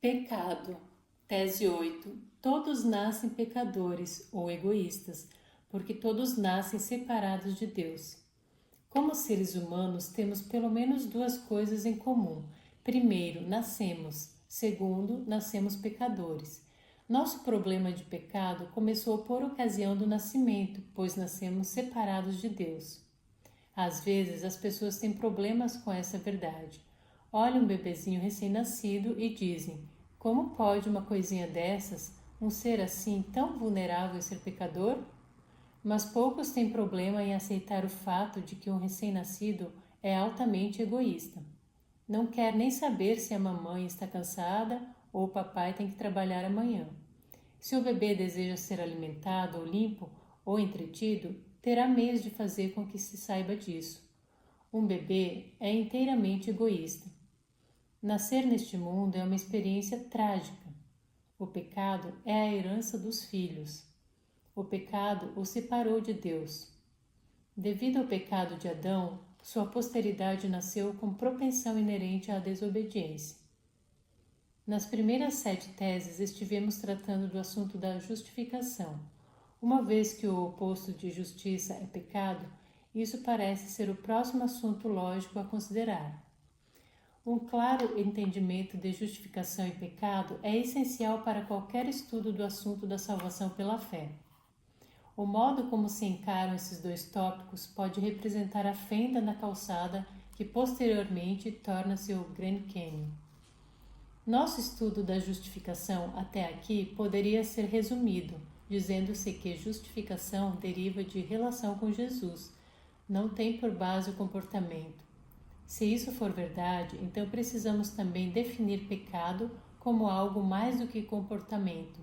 Pecado. Tese 8. Todos nascem pecadores ou egoístas, porque todos nascem separados de Deus. Como seres humanos, temos pelo menos duas coisas em comum. Primeiro, nascemos. Segundo, nascemos pecadores. Nosso problema de pecado começou por ocasião do nascimento, pois nascemos separados de Deus. Às vezes, as pessoas têm problemas com essa verdade. Olham um bebezinho recém-nascido e dizem: como pode uma coisinha dessas, um ser assim tão vulnerável ser pecador? Mas poucos têm problema em aceitar o fato de que um recém-nascido é altamente egoísta. Não quer nem saber se a mamãe está cansada ou o papai tem que trabalhar amanhã. Se o bebê deseja ser alimentado ou limpo ou entretido, terá meios de fazer com que se saiba disso. Um bebê é inteiramente egoísta. Nascer neste mundo é uma experiência trágica. O pecado é a herança dos filhos. O pecado o separou de Deus. Devido ao pecado de Adão, sua posteridade nasceu com propensão inerente à desobediência. Nas primeiras 7 teses estivemos tratando do assunto da justificação. Uma vez que o oposto de justiça é pecado, isso parece ser o próximo assunto lógico a considerar. Um claro entendimento de justificação e pecado é essencial para qualquer estudo do assunto da salvação pela fé. O modo como se encaram esses dois tópicos pode representar a fenda na calçada que posteriormente torna-se o Grand Canyon. Nosso estudo da justificação até aqui poderia ser resumido, dizendo-se que justificação deriva de relação com Jesus, não tem por base o comportamento. Se isso for verdade, então precisamos também definir pecado como algo mais do que comportamento.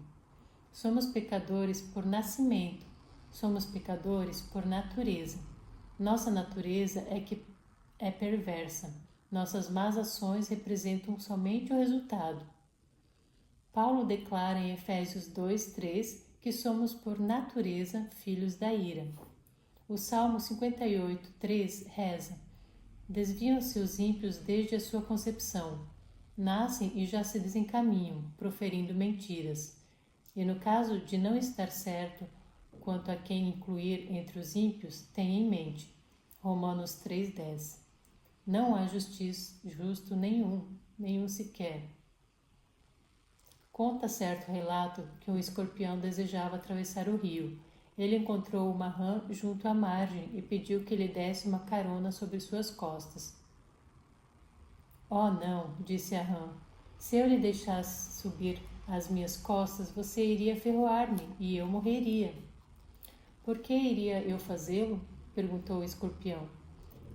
Somos pecadores por nascimento, somos pecadores por natureza. Nossa natureza é perversa. Nossas más ações representam somente o resultado. Paulo declara em Efésios 2:3 que somos por natureza filhos da ira. O Salmo 58:3 reza: desviam-se os ímpios desde a sua concepção. Nascem e já se desencaminham, proferindo mentiras. E no caso de não estar certo quanto a quem incluir entre os ímpios, tenha em mente. Romanos 3:10. Não há justo nenhum sequer. Conta certo relato que um escorpião desejava atravessar o rio. Ele encontrou uma rã junto à margem e pediu que lhe desse uma carona sobre suas costas. Oh, não, disse a rã. Se eu lhe deixasse subir às minhas costas, você iria ferroar-me e eu morreria. Por que iria eu fazê-lo? Perguntou o escorpião.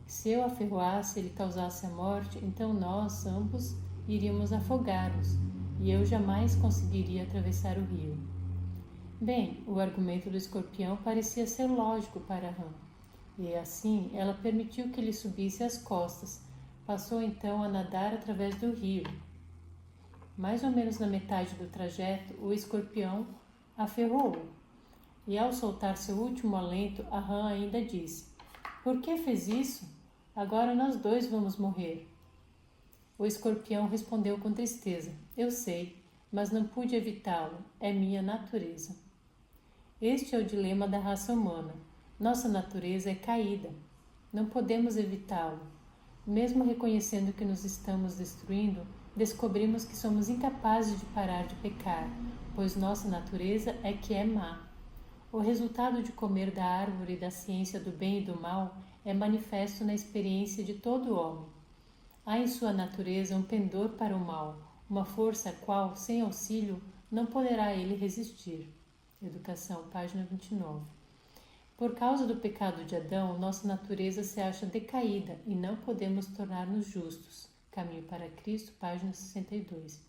Se eu a ferroasse e lhe causasse a morte, então nós, ambos, iríamos afogar-nos, e eu jamais conseguiria atravessar o rio. Bem, o argumento do escorpião parecia ser lógico para a rã, e assim ela permitiu que lhe subisse às costas. Passou então a nadar através do rio. Mais ou menos na metade do trajeto, o escorpião a ferroou, e ao soltar seu último alento, a rã ainda disse: por que fez isso? Agora nós dois vamos morrer. O escorpião respondeu com tristeza: eu sei, mas não pude evitá-lo, é minha natureza. Este é o dilema da raça humana. Nossa natureza é caída. Não podemos evitá-lo. Mesmo reconhecendo que nos estamos destruindo, descobrimos que somos incapazes de parar de pecar, pois nossa natureza é que é má. O resultado de comer da árvore da ciência do bem e do mal é manifesto na experiência de todo homem. Há em sua natureza um pendor para o mal, uma força a qual, sem auxílio, não poderá ele resistir. Educação, página 29. Por causa do pecado de Adão, nossa natureza se acha decaída e não podemos tornar-nos justos. Caminho para Cristo, página 62.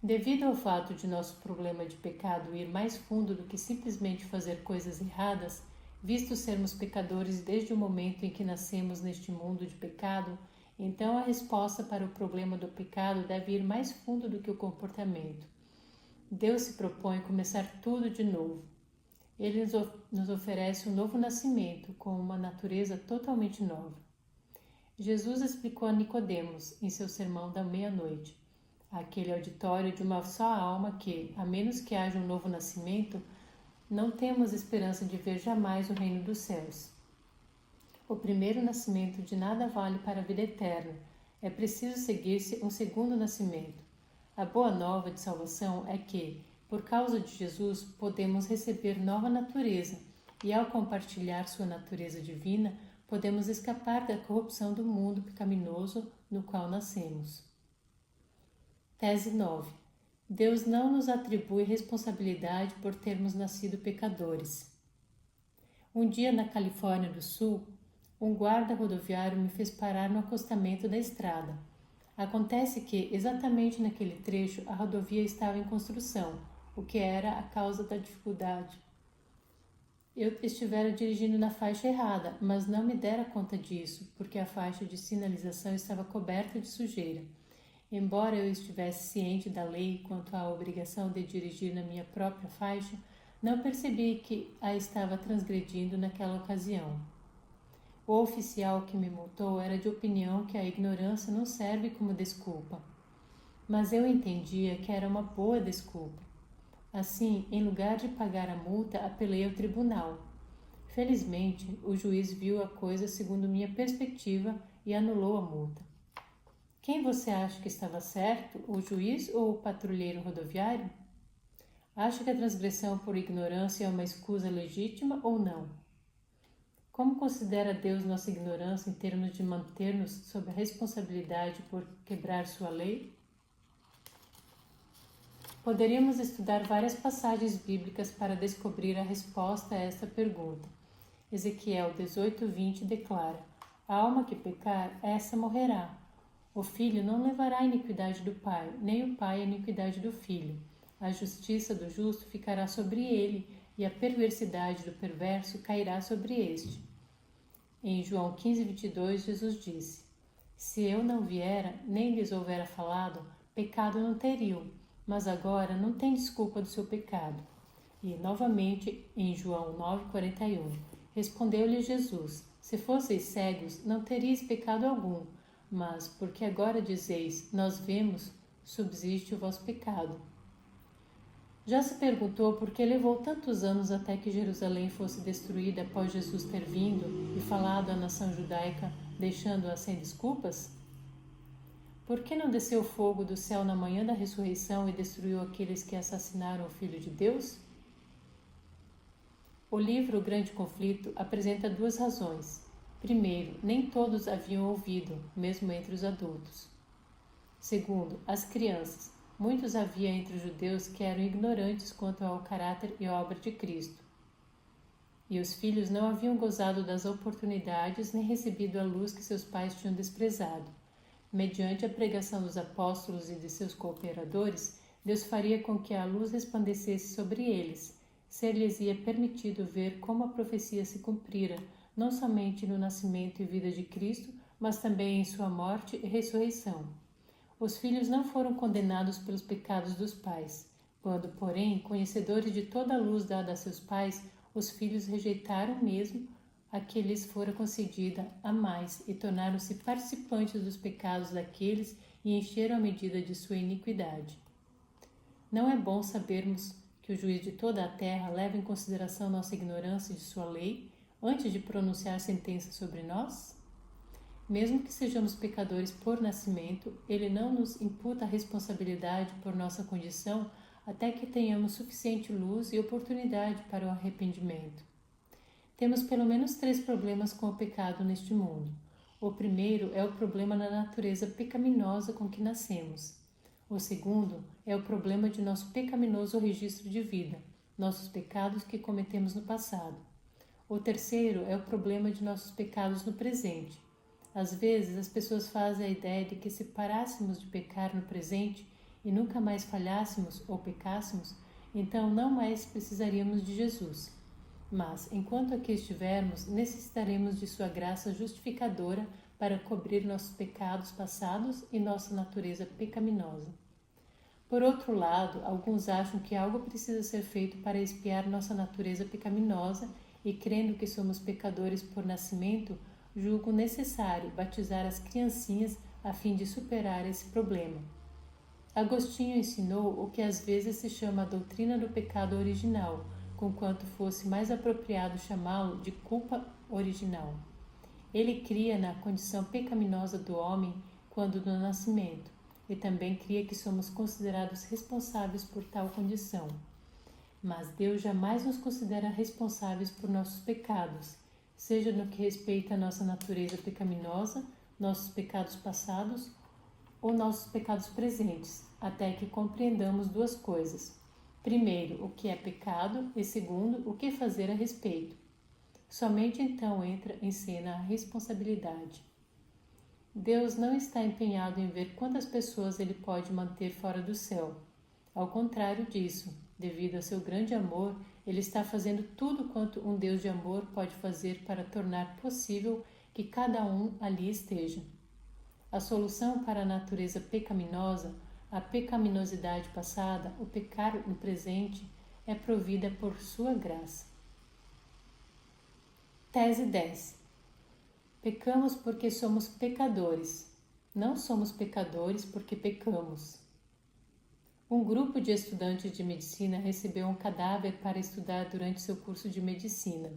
Devido ao fato de nosso problema de pecado ir mais fundo do que simplesmente fazer coisas erradas, visto sermos pecadores desde o momento em que nascemos neste mundo de pecado, então a resposta para o problema do pecado deve ir mais fundo do que o comportamento. Deus se propõe começar tudo de novo. Ele nos oferece um novo nascimento com uma natureza totalmente nova. Jesus explicou a Nicodemos em seu sermão da meia-noite: aquele auditório de uma só alma que, a menos que haja um novo nascimento, não temos esperança de ver jamais o reino dos céus. O primeiro nascimento de nada vale para a vida eterna. É preciso seguir-se um segundo nascimento. A boa nova de salvação é que, por causa de Jesus, podemos receber nova natureza e, ao compartilhar sua natureza divina, podemos escapar da corrupção do mundo pecaminoso no qual nascemos. Tese 9. Deus não nos atribui responsabilidade por termos nascido pecadores. Um dia na Califórnia do Sul, um guarda rodoviário me fez parar no acostamento da estrada. Acontece que, exatamente naquele trecho, a rodovia estava em construção, o que era a causa da dificuldade. Eu estivera dirigindo na faixa errada, mas não me dera conta disso, porque a faixa de sinalização estava coberta de sujeira. Embora eu estivesse ciente da lei quanto à obrigação de dirigir na minha própria faixa, não percebi que a estava transgredindo naquela ocasião. O oficial que me multou era de opinião que a ignorância não serve como desculpa, mas eu entendia que era uma boa desculpa. Assim, em lugar de pagar a multa, apelei ao tribunal. Felizmente, o juiz viu a coisa segundo minha perspectiva e anulou a multa. Quem você acha que estava certo, o juiz ou o patrulheiro rodoviário? Acha que a transgressão por ignorância é uma escusa legítima ou não? Como considera Deus nossa ignorância em termos de manter-nos sob a responsabilidade por quebrar sua lei? Poderíamos estudar várias passagens bíblicas para descobrir a resposta a esta pergunta. Ezequiel 18:20 declara: a alma que pecar, essa morrerá. O filho não levará a iniquidade do pai, nem o pai a iniquidade do filho. A justiça do justo ficará sobre ele, e a perversidade do perverso cairá sobre este. Em João 15:22, Jesus disse: se eu não viera, nem lhes houvera falado, pecado não teriam, mas agora não tem desculpa do seu pecado. E, novamente, em João 9:41, respondeu-lhe Jesus: se fosseis cegos, não teríeis pecado algum, mas, porque agora dizeis, nós vemos, subsiste o vosso pecado. Já se perguntou por que levou tantos anos até que Jerusalém fosse destruída após Jesus ter vindo e falado à nação judaica, deixando-a sem desculpas? Por que não desceu fogo do céu na manhã da ressurreição e destruiu aqueles que assassinaram o Filho de Deus? O livro O Grande Conflito apresenta duas razões. Primeiro, nem todos haviam ouvido, mesmo entre os adultos. Segundo, as crianças. Muitos havia entre os judeus que eram ignorantes quanto ao caráter e obra de Cristo. E os filhos não haviam gozado das oportunidades nem recebido a luz que seus pais tinham desprezado. Mediante a pregação dos apóstolos e de seus cooperadores, Deus faria com que a luz resplandecesse sobre eles, ser-lhes-ia permitido ver como a profecia se cumprira, não somente no nascimento e vida de Cristo, mas também em sua morte e ressurreição. Os filhos não foram condenados pelos pecados dos pais. Quando, porém, conhecedores de toda a luz dada a seus pais, os filhos rejeitaram mesmo a que lhes fora concedida a mais e tornaram-se participantes dos pecados daqueles e encheram a medida de sua iniquidade. Não é bom sabermos que o juiz de toda a terra leva em consideração nossa ignorância de sua lei antes de pronunciar sentença sobre nós? Mesmo que sejamos pecadores por nascimento, ele não nos imputa a responsabilidade por nossa condição até que tenhamos suficiente luz e oportunidade para o arrependimento. Temos pelo menos 3 problemas com o pecado neste mundo. O primeiro é o problema da natureza pecaminosa com que nascemos. O segundo é o problema de nosso pecaminoso registro de vida, nossos pecados que cometemos no passado. O terceiro é o problema de nossos pecados no presente. Às vezes, as pessoas fazem a ideia de que se parássemos de pecar no presente e nunca mais falhássemos ou pecássemos, então não mais precisaríamos de Jesus. Mas, enquanto aqui estivermos, necessitaremos de sua graça justificadora para cobrir nossos pecados passados e nossa natureza pecaminosa. Por outro lado, alguns acham que algo precisa ser feito para expiar nossa natureza pecaminosa e, crendo que somos pecadores por nascimento, julgo necessário batizar as criancinhas a fim de superar esse problema. Agostinho ensinou o que às vezes se chama a doutrina do pecado original, conquanto fosse mais apropriado chamá-lo de culpa original. Ele cria na condição pecaminosa do homem quando do nascimento, e também cria que somos considerados responsáveis por tal condição. Mas Deus jamais nos considera responsáveis por nossos pecados, seja no que respeita à nossa natureza pecaminosa, nossos pecados passados ou nossos pecados presentes, até que compreendamos duas coisas. Primeiro, o que é pecado, e segundo, o que fazer a respeito. Somente então entra em cena a responsabilidade. Deus não está empenhado em ver quantas pessoas ele pode manter fora do céu. Ao contrário disso, devido a seu grande amor, ele está fazendo tudo quanto um Deus de amor pode fazer para tornar possível que cada um ali esteja. A solução para a natureza pecaminosa, a pecaminosidade passada, o pecar no presente, é provida por sua graça. Tese 10. Pecamos porque somos pecadores. Não somos pecadores porque pecamos. Um grupo de estudantes de medicina recebeu um cadáver para estudar durante seu curso de medicina.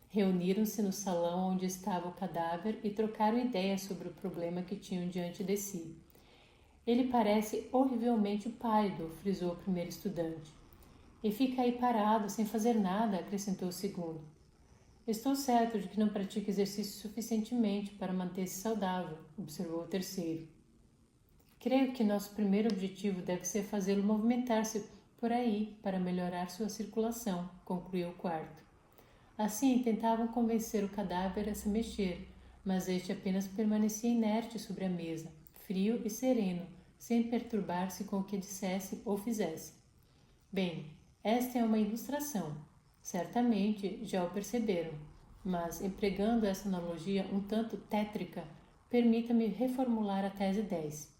Reuniram-se no salão onde estava o cadáver e trocaram ideias sobre o problema que tinham diante de si. Ele parece horrivelmente pálido, frisou o primeiro estudante. E fica aí parado, sem fazer nada, acrescentou o segundo. Estou certo de que não pratica exercício suficientemente para manter-se saudável, observou o terceiro. Creio que nosso primeiro objetivo deve ser fazê-lo movimentar-se por aí para melhorar sua circulação, concluiu o quarto. Assim, tentavam convencer o cadáver a se mexer, mas este apenas permanecia inerte sobre a mesa, frio e sereno, sem perturbar-se com o que dissesse ou fizesse. Bem, esta é uma ilustração. Certamente já o perceberam, mas, empregando essa analogia um tanto tétrica, permita-me reformular a tese 10.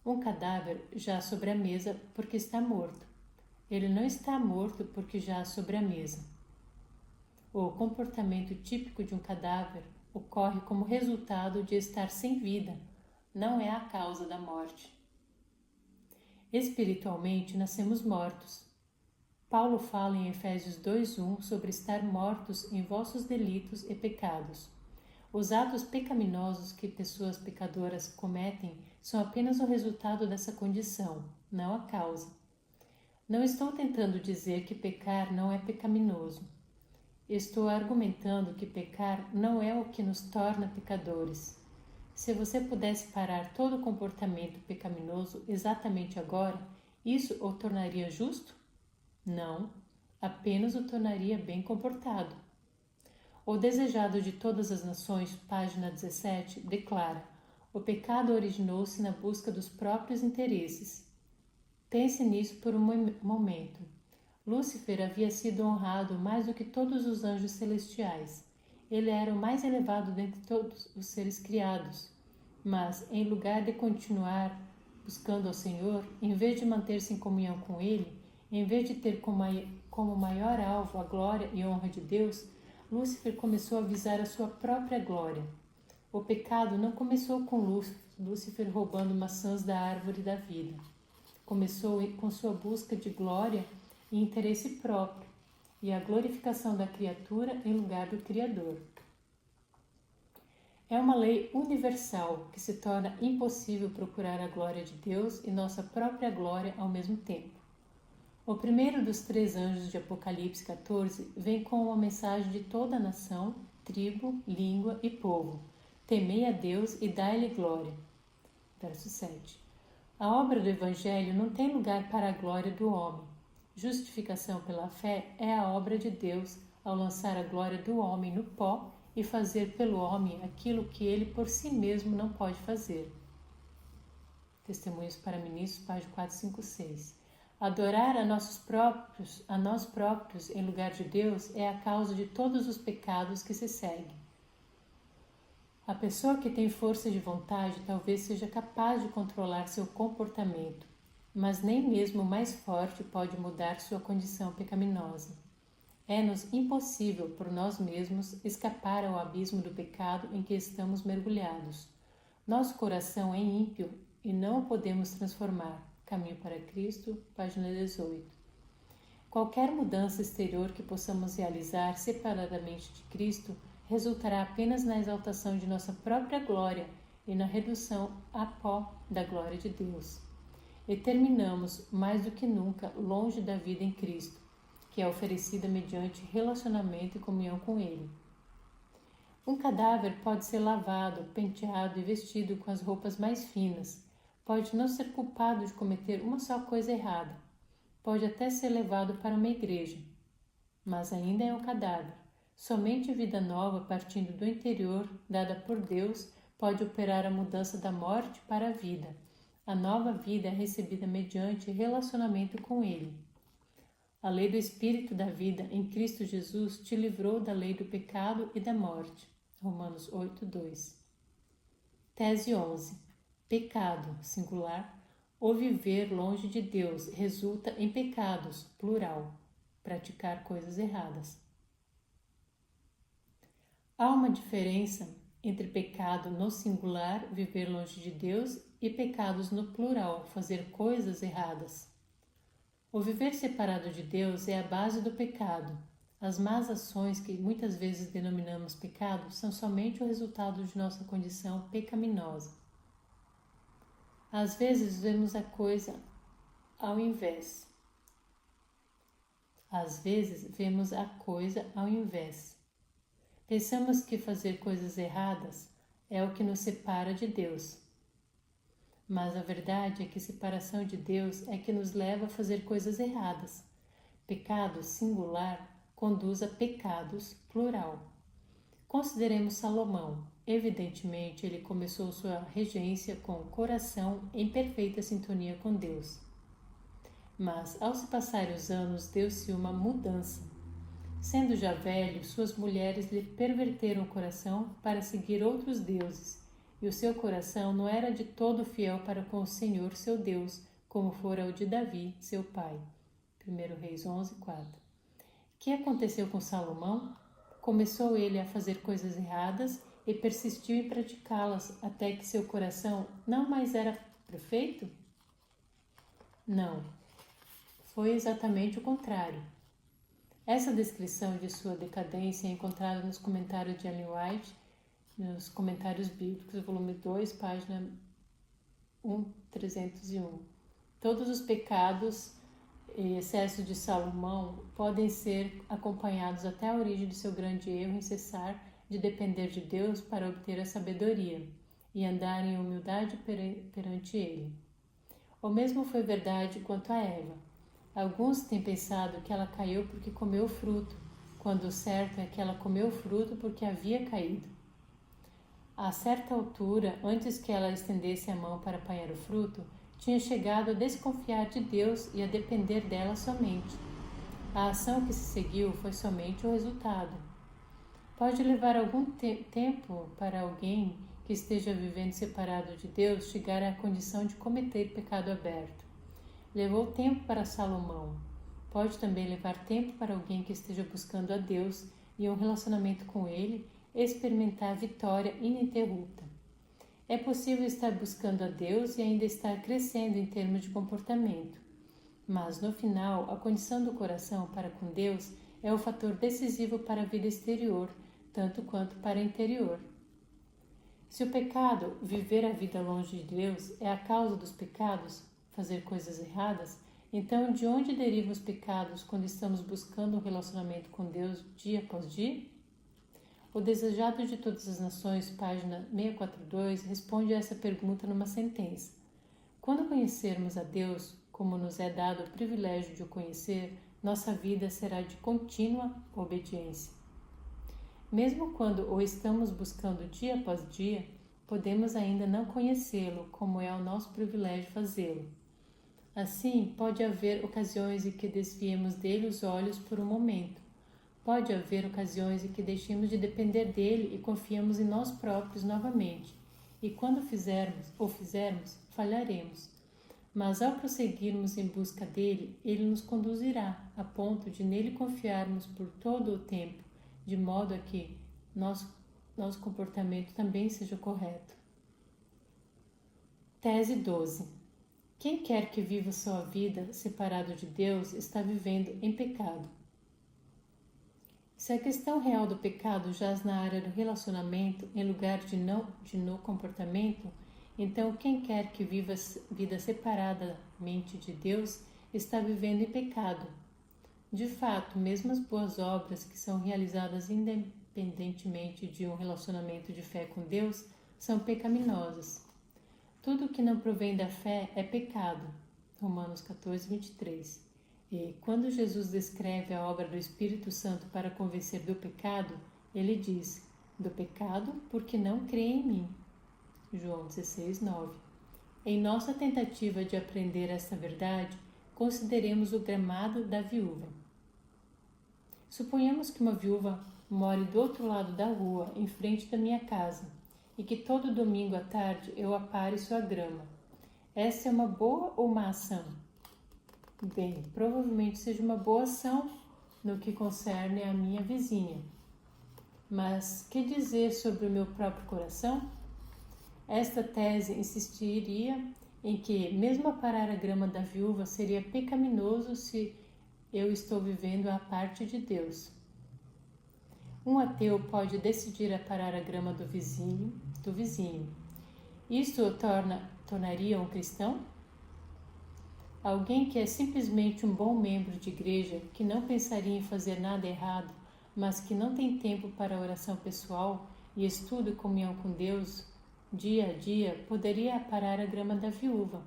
Um cadáver jaz sobre a mesa porque está morto. Ele não está morto porque jaz sobre a mesa. O comportamento típico de um cadáver ocorre como resultado de estar sem vida, não é a causa da morte. Espiritualmente, nascemos mortos. Paulo fala em Efésios 2:1 sobre estar mortos em vossos delitos e pecados. Os atos pecaminosos que pessoas pecadoras cometem são apenas o resultado dessa condição, não a causa. Não estou tentando dizer que pecar não é pecaminoso. Estou argumentando que pecar não é o que nos torna pecadores. Se você pudesse parar todo o comportamento pecaminoso exatamente agora, isso o tornaria justo? Não, apenas o tornaria bem comportado. O Desejado de Todas as Nações, página 17, declara: o pecado originou-se na busca dos próprios interesses. Pense nisso por um momento. Lúcifer havia sido honrado mais do que todos os anjos celestiais. Ele era o mais elevado dentre todos os seres criados. Mas, em lugar de continuar buscando ao Senhor, em vez de manter-se em comunhão com Ele, em vez de ter como maior alvo a glória e honra de Deus, Lúcifer começou a visar a sua própria glória. O pecado não começou com Lúcifer roubando maçãs da árvore da vida. Começou com sua busca de glória e interesse próprio, e a glorificação da criatura em lugar do Criador. É uma lei universal que se torna impossível procurar a glória de Deus e nossa própria glória ao mesmo tempo. O primeiro dos 3 anjos de Apocalipse 14 vem com uma mensagem de toda a nação, tribo, língua e povo. Temei a Deus e dai-lhe glória. Verso 7. A obra do Evangelho não tem lugar para a glória do homem. Justificação pela fé é a obra de Deus ao lançar a glória do homem no pó e fazer pelo homem aquilo que ele por si mesmo não pode fazer. Testemunhos para Ministros, página 456. Adorar a nós próprios em lugar de Deus é a causa de todos os pecados que se seguem. A pessoa que tem força de vontade talvez seja capaz de controlar seu comportamento, mas nem mesmo o mais forte pode mudar sua condição pecaminosa. É-nos impossível por nós mesmos escapar ao abismo do pecado em que estamos mergulhados. Nosso coração é ímpio e não o podemos transformar. Caminho para Cristo, página 18. Qualquer mudança exterior que possamos realizar separadamente de Cristo resultará apenas na exaltação de nossa própria glória e na redução a pó da glória de Deus. E terminamos, mais do que nunca, longe da vida em Cristo, que é oferecida mediante relacionamento e comunhão com Ele. Um cadáver pode ser lavado, penteado e vestido com as roupas mais finas. Pode não ser culpado de cometer uma só coisa errada. Pode até ser levado para uma igreja. Mas ainda é um cadáver. Somente vida nova, partindo do interior, dada por Deus, pode operar a mudança da morte para a vida. A nova vida é recebida mediante relacionamento com Ele. A lei do Espírito da vida em Cristo Jesus te livrou da lei do pecado e da morte. Romanos 8:2. Tese 11. Pecado, singular, ou viver longe de Deus resulta em pecados, plural, praticar coisas erradas. Há uma diferença entre pecado no singular, viver longe de Deus, e pecados no plural, fazer coisas erradas. O viver separado de Deus é a base do pecado. As más ações que muitas vezes denominamos pecado são somente o resultado de nossa condição pecaminosa. Às vezes vemos a coisa ao invés. Pensamos que fazer coisas erradas é o que nos separa de Deus. Mas a verdade é que separação de Deus é que nos leva a fazer coisas erradas. Pecado singular conduz a pecados, plural. Consideremos Salomão. Evidentemente, ele começou sua regência com o coração em perfeita sintonia com Deus. Mas, ao se passarem os anos, deu-se uma mudança. Sendo já velho, suas mulheres lhe perverteram o coração para seguir outros deuses, e o seu coração não era de todo fiel para com o Senhor, seu Deus, como fora o de Davi, seu pai. 1 Reis 11:4. O que aconteceu com Salomão? Começou ele a fazer coisas erradas e persistiu em praticá-las até que seu coração não mais era perfeito? Não, foi exatamente o contrário. Essa descrição de sua decadência é encontrada nos comentários de Ellen White, nos Comentários Bíblicos, volume 2, página 301. Todos os pecados e excessos de Salomão podem ser acompanhados até a origem de seu grande erro em cessar de depender de Deus para obter a sabedoria e andar em humildade perante Ele. O mesmo foi verdade quanto a Eva. Alguns têm pensado que ela caiu porque comeu o fruto, quando o certo é que ela comeu o fruto porque havia caído. A certa altura, antes que ela estendesse a mão para apanhar o fruto, tinha chegado a desconfiar de Deus e a depender dela somente. A ação que se seguiu foi somente o resultado. Pode levar algum tempo para alguém que esteja vivendo separado de Deus chegar à condição de cometer pecado aberto. Levou tempo para Salomão. Pode também levar tempo para alguém que esteja buscando a Deus e um relacionamento com Ele experimentar vitória ininterrupta. É possível estar buscando a Deus e ainda estar crescendo em termos de comportamento. Mas, no final, a condição do coração para com Deus é o fator decisivo para a vida exterior, tanto quanto para a interior. Se o pecado, viver a vida longe de Deus, é a causa dos pecados, fazer coisas erradas, então de onde derivam os pecados quando estamos buscando um relacionamento com Deus dia após dia? O Desejado de Todas as Nações, página 642, responde a essa pergunta numa sentença. Quando conhecermos a Deus, como nos é dado o privilégio de o conhecer, nossa vida será de contínua obediência. Mesmo quando o estamos buscando dia após dia, podemos ainda não conhecê-lo, como é o nosso privilégio fazê-lo. Assim, pode haver ocasiões em que desviemos dele os olhos por um momento. Pode haver ocasiões em que deixemos de depender dele e confiamos em nós próprios novamente. E quando fizermos, falharemos. Mas ao prosseguirmos em busca dele, ele nos conduzirá a ponto de nele confiarmos por todo o tempo, de modo a que nosso comportamento também seja correto. Tese 12. Quem quer que viva sua vida separado de Deus está vivendo em pecado. Se a questão real do pecado jaz na área do relacionamento em lugar de no comportamento, então quem quer que viva vida separadamente de Deus está vivendo em pecado. De fato, mesmo as boas obras que são realizadas independentemente de um relacionamento de fé com Deus são pecaminosas. Tudo que não provém da fé é pecado. Romanos 14, 23. E quando Jesus descreve a obra do Espírito Santo para convencer do pecado, ele diz: do pecado porque não crê em mim. João 16, 9. Em nossa tentativa de aprender esta verdade, consideremos o gramado da viúva. Suponhamos que uma viúva more do outro lado da rua, em frente da minha casa, e que todo domingo à tarde eu apare sua grama. Essa é uma boa ou má ação? Bem, provavelmente seja uma boa ação no que concerne a minha vizinha. Mas que dizer sobre o meu próprio coração? Esta tese insistiria em que, mesmo aparar a grama da viúva, seria pecaminoso se eu estou vivendo à parte de Deus. Um ateu pode decidir aparar a grama do vizinho. Isto o tornaria um cristão? Alguém que é simplesmente um bom membro de igreja, que não pensaria em fazer nada errado, mas que não tem tempo para oração pessoal e estudo e comunhão com Deus, dia a dia, poderia aparar a grama da viúva.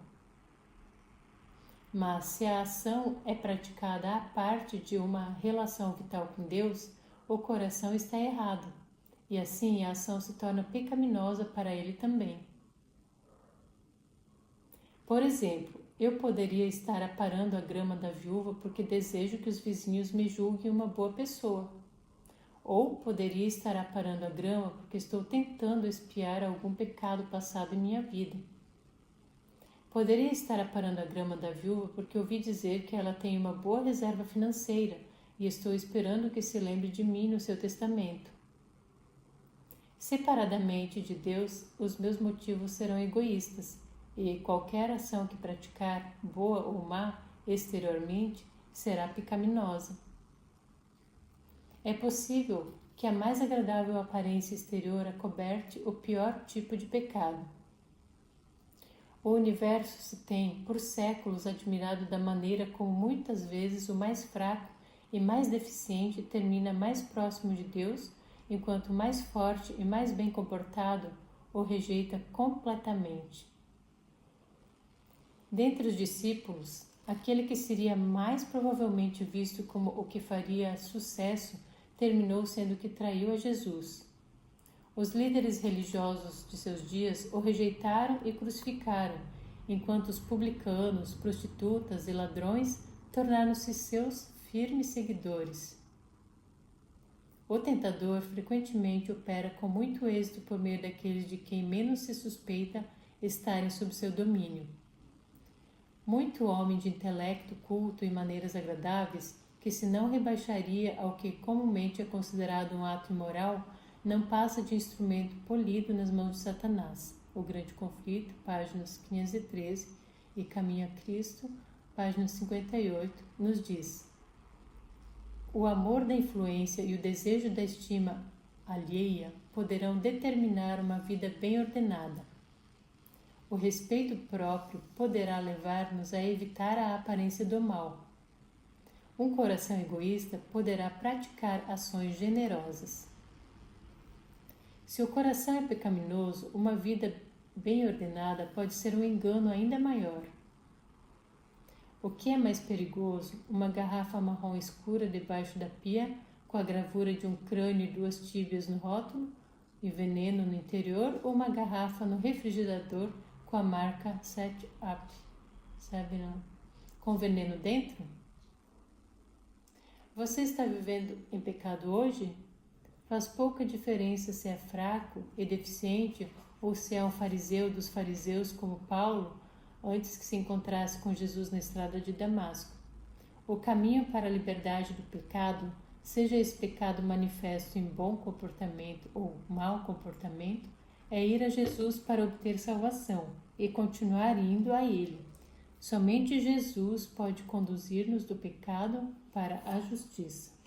Mas se a ação é praticada à parte de uma relação vital com Deus, o coração está errado, e assim a ação se torna pecaminosa para ele também. Por exemplo, eu poderia estar aparando a grama da viúva porque desejo que os vizinhos me julguem uma boa pessoa. Ou poderia estar aparando a grama porque estou tentando expiar algum pecado passado em minha vida. Poderia estar aparando a grama da viúva porque ouvi dizer que ela tem uma boa reserva financeira e estou esperando que se lembre de mim no seu testamento. Separadamente de Deus, os meus motivos serão egoístas, e qualquer ação que praticar, boa ou má, exteriormente, será pecaminosa. É possível que a mais agradável aparência exterior acoberte o pior tipo de pecado. O universo se tem, por séculos, admirado da maneira como muitas vezes o mais fraco e mais deficiente termina mais próximo de Deus, enquanto o mais forte e mais bem comportado o rejeita completamente. Dentre os discípulos, aquele que seria mais provavelmente visto como o que faria sucesso terminou sendo o que traiu a Jesus. Os líderes religiosos de seus dias o rejeitaram e crucificaram, enquanto os publicanos, prostitutas e ladrões tornaram-se seus firmes seguidores. O tentador frequentemente opera com muito êxito por meio daqueles de quem menos se suspeita estarem sob seu domínio. Muito homem de intelecto culto e maneiras agradáveis, que se não rebaixaria ao que comumente é considerado um ato imoral, não passa de instrumento polido nas mãos de Satanás. O Grande Conflito, páginas 513, e Caminho a Cristo, página 58, nos diz: o amor da influência e o desejo da estima alheia poderão determinar uma vida bem ordenada. O respeito próprio poderá levar-nos a evitar a aparência do mal. Um coração egoísta poderá praticar ações generosas. Se o coração é pecaminoso, uma vida bem ordenada pode ser um engano ainda maior. O que é mais perigoso? Uma garrafa marrom escura debaixo da pia, com a gravura de um crânio e 2 tíbias no rótulo e veneno no interior, ou uma garrafa no refrigerador com a marca 7up, com veneno dentro? Você está vivendo em pecado hoje? Faz pouca diferença se é fraco e deficiente ou se é um fariseu dos fariseus como Paulo, antes que se encontrasse com Jesus na estrada de Damasco. O caminho para a liberdade do pecado, seja esse pecado manifesto em bom comportamento ou mau comportamento, é ir a Jesus para obter salvação e continuar indo a Ele. Somente Jesus pode conduzir-nos do pecado para a justiça.